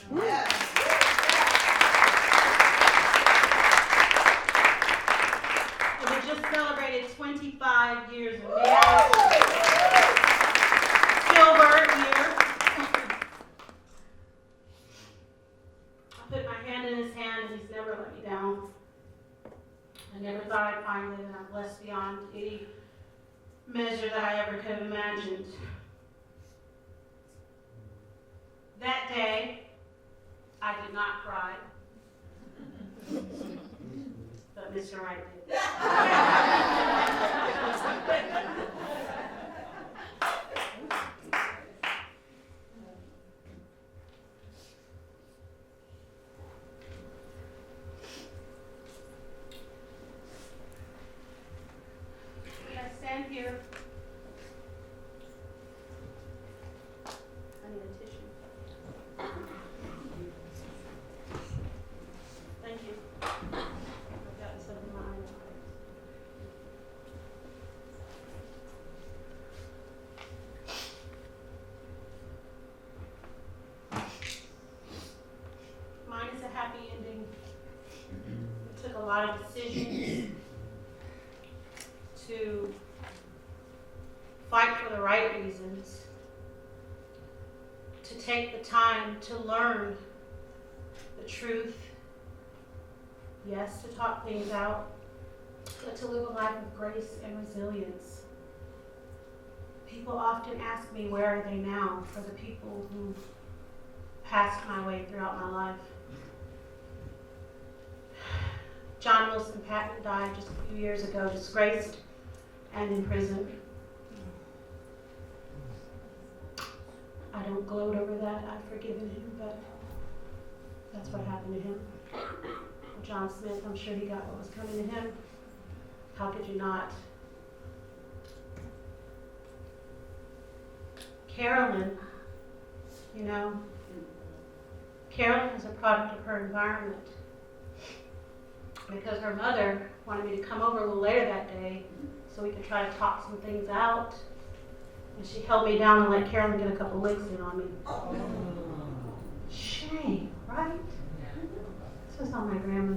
S1: And we just celebrated 25 years of marriage. Silver year. I put my hand in his hand and he's never let me down. I never thought I'd find it, and I'm blessed beyond any measure that I ever could have imagined. That day, I did not cry, but Mr. Wright did. Stand here. I need a tissue. Thank you. I've gotten some of mine. Mine is a happy ending. It took a lot of decisions to fight for the right reasons, to take the time to learn the truth, yes, to talk things out, but to live a life of grace and resilience. People often ask me, where are they now, for the people who passed my way throughout my life. John Wilson Patton died just a few years ago, disgraced and in prison. I don't gloat over that. I've forgiven him, but that's what happened to him. John Smith, I'm sure he got what was coming to him. How could you not? Carolyn, you know, Carolyn is a product of her environment, because her mother wanted me to come over a little later that day so we could try to talk some things out. And she held me down and let Carolyn get a couple licks in on me.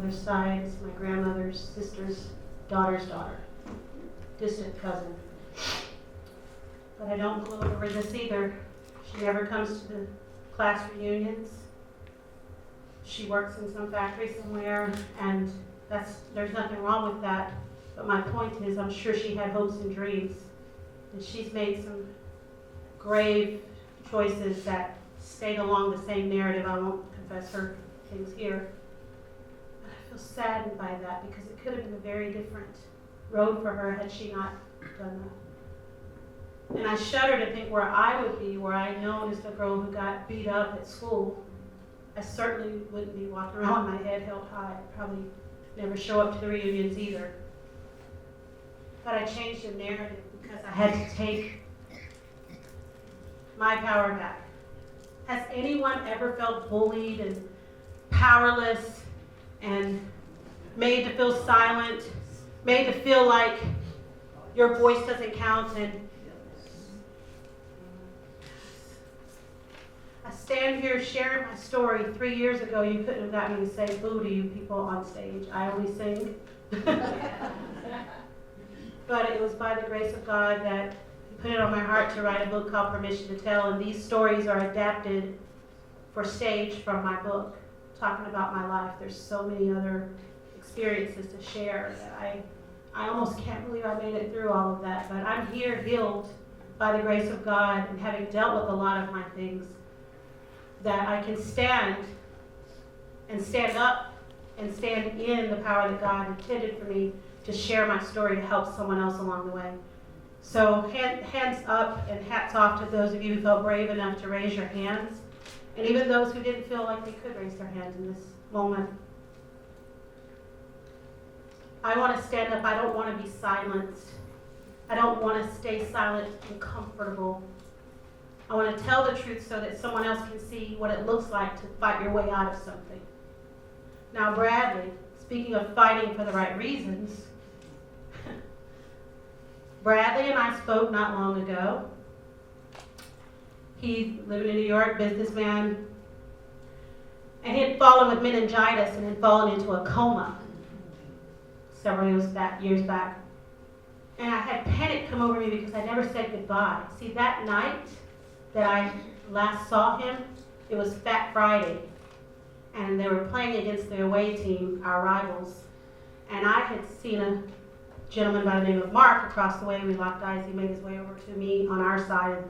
S3: mother's side is my grandmother's sister's daughter's daughter, distant cousin. But I don't gloat over this either. She never comes to the class reunions. She works in some factory somewhere, and there's nothing wrong with that. But my point is, I'm sure she had hopes and dreams, and she's made some grave choices that stayed along the same narrative. I won't confess her things here. But I feel saddened by that because it could have been a very different road for her had she not done that. And I shudder to think where I would be, where I known as the girl who got beat up at school. I certainly wouldn't be walking around with my head held high. I'd probably never show up to the reunions either. But I changed the narrative because I had to take my power back. Has anyone ever felt bullied and powerless and made to feel silent, made to feel like your voice doesn't count? And I stand here sharing my story. 3 years ago, you couldn't have got me to say boo to you people on stage. I only sing. But it was by the grace of God that He put it on my heart to write a book called Permission to Tell, and these stories are adapted for stage from my book, talking about my life. There's so many other experiences to share that I almost can't believe I made it through all of that. But I'm here healed by the grace of God, and having dealt with a lot of my things, that I can stand and stand up and stand in the power that God intended for me to share my story to help someone else along the way. So hands up and hats off to those of you who felt brave enough to raise your hands, and even those who didn't feel like they could raise their hands in this moment. I want to stand up. I don't want to be silenced. I don't want to stay silent and comfortable. I want to tell the truth so that someone else can see what it looks like to fight your way out of something. Now, Bradley, speaking of fighting for the right reasons, Bradley and I spoke not long ago. He lived in New York, businessman, and he had fallen with meningitis and had fallen into a coma several years back. And I had panic come over me because I never said goodbye. See, that night that I last saw him, it was Fat Friday, and they were playing against the away team, our rivals, and I had seen a gentleman by the name of Mark across the way. We locked eyes. He made his way over to me on our side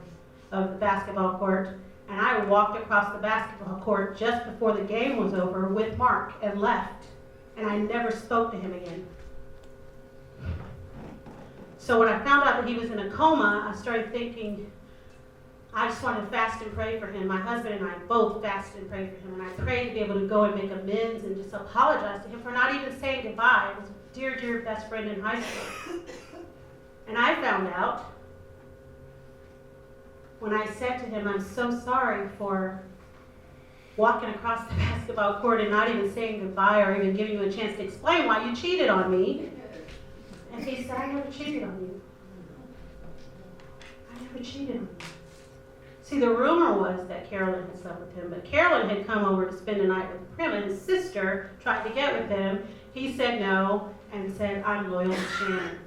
S3: of the basketball court, and I walked across the basketball court just before the game was over with Mark and left, and I never spoke to him again. So when I found out that he was in a coma, I started thinking, I just wanted to fast and pray for him. My husband and I both fasted and prayed for him, and I prayed to be able to go and make amends and just apologize to him for not even saying goodbye. It was a dear, dear best friend in high school. And I found out when I said to him, I'm so sorry for walking across the basketball court and not even saying goodbye or even giving you a chance to explain why you cheated on me. And he said, I never cheated on you. I never cheated on you. See, the rumor was that Carolyn had slept with him, but Carolyn had come over to spend the night with Prim, and his sister tried to get with him. He said no and said, I'm loyal to Shannon.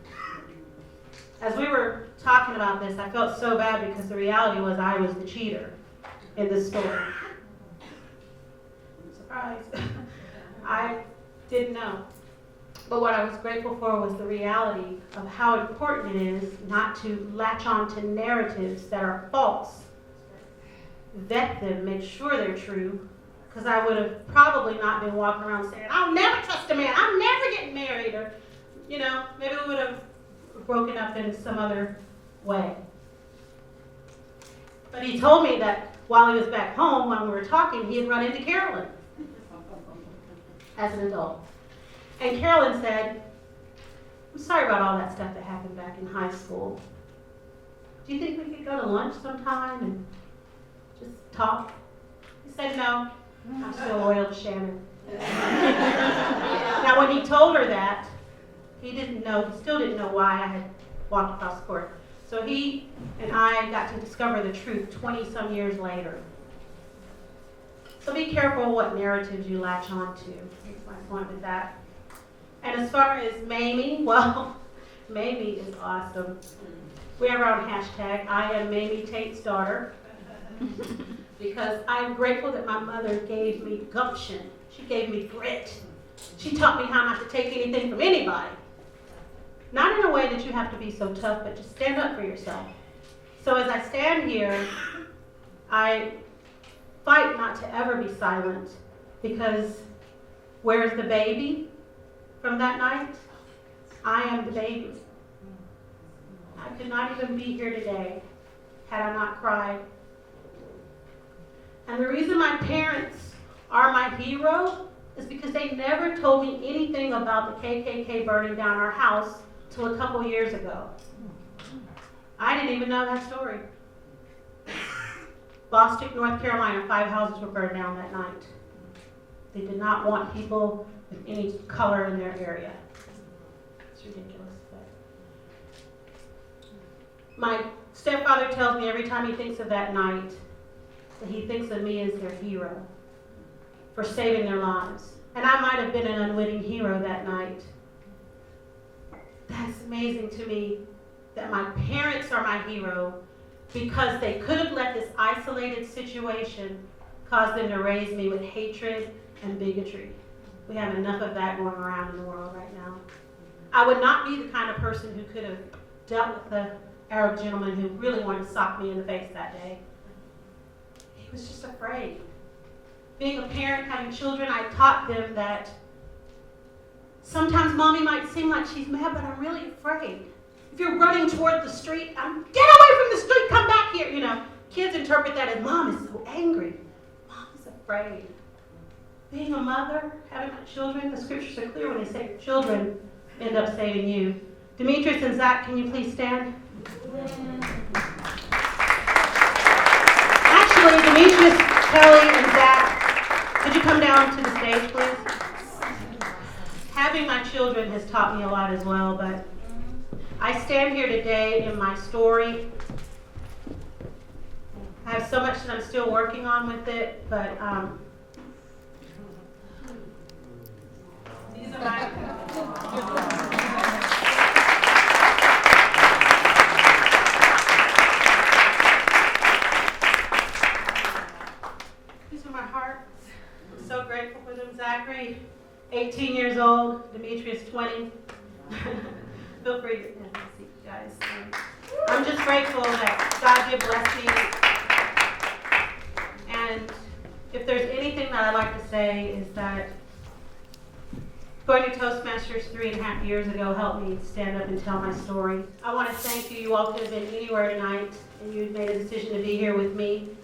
S3: As we were talking about this, I felt so bad because the reality was I was the cheater in this story. Surprise. I didn't know. But what I was grateful for was the reality of how important it is not to latch on to narratives that are false. Vet them, make sure they're true, because I would have probably not been walking around saying, I'll never trust a man, I'm never getting married, or, maybe we would have broken up in some other way. But he told me that while he was back home, when we were talking, he had run into Carolyn as an adult. And Carolyn said, I'm sorry about all that stuff that happened back in high school. Do you think we could go to lunch sometime and just talk? He said, no, I'm still loyal to Shannon. Now, when he told her that, he still didn't know why I had walked across the court. So he and I got to discover the truth 20-some years later. So be careful what narratives you latch on to. That's my point with that. And as far as Mamie, well, Mamie is awesome. We have our own hashtag, I am Mamie Tate's daughter, because I'm grateful that my mother gave me gumption. She gave me grit. She taught me how not to take anything from anybody. Not in a way that you have to be so tough, but just stand up for yourself. So as I stand here, I fight not to ever be silent, because where's the baby from that night? I am the baby. I could not even be here today had I not cried. And the reason my parents are my hero is because they never told me anything about the KKK burning down our house till a couple years ago. I didn't even know that story. Bostic, North Carolina, 5 houses were burned down that night. They did not want people with any color in their area. It's ridiculous. My stepfather tells me every time he thinks of that night that he thinks of me as their hero for saving their lives. And I might have been an unwitting hero that night. That's amazing to me that my parents are my hero, because they could have let this isolated situation cause them to raise me with hatred and bigotry. We have enough of that going around in the world right now. I would not be the kind of person who could have dealt with the Arab gentleman who really wanted to sock me in the face that day. He was just afraid. Being a parent, having children, I taught them that sometimes mommy might seem like she's mad, but I'm really afraid. If you're running toward the street, get away from the street, come back here. You know, kids interpret that as mom is so angry. Mom is afraid. Being a mother, having my children, the scriptures are clear when they say children end up saving you. Demetrius and Zach, can you please stand? Actually, Demetrius, Kelly, and Zach, could you come down to the stage, please? Having my children has taught me a lot as well, but I stand here today in my story. I have so much that I'm still working on with it, but these are my... These are my hearts. I'm so grateful for them. Zachary, 18 years old. Demetrius, 20. Feel free to have a seat, guys. I'm just grateful that God did bless me. And if there's anything that I'd like to say is that going to Toastmasters 3.5 years ago helped me stand up and tell my story. I want to thank you. You all could have been anywhere tonight, and you made a decision to be here with me.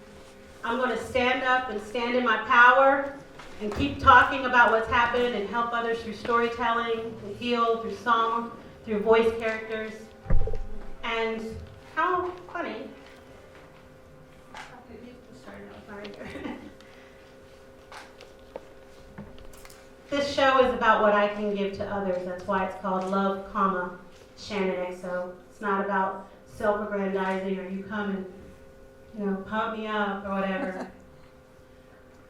S3: I'm going to stand up and stand in my power and keep talking about what's happened and help others through storytelling, and heal through song, through voice characters. And how funny. This show is about what I can give to others. That's why it's called Love, Shannon XO. It's not about self-aggrandizing or you come and, pump me up or whatever.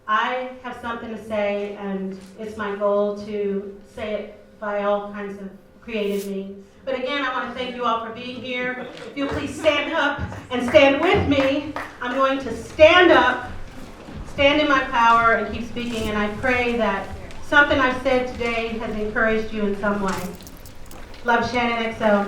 S3: I have something to say, and it's my goal to say it by all kinds of creative means. But again, I want to thank you all for being here. If you'll please stand up and stand with me, I'm going to stand up, stand in my power, and keep speaking. And I pray that something I've said today has encouraged you in some way. Love, Shannon XO.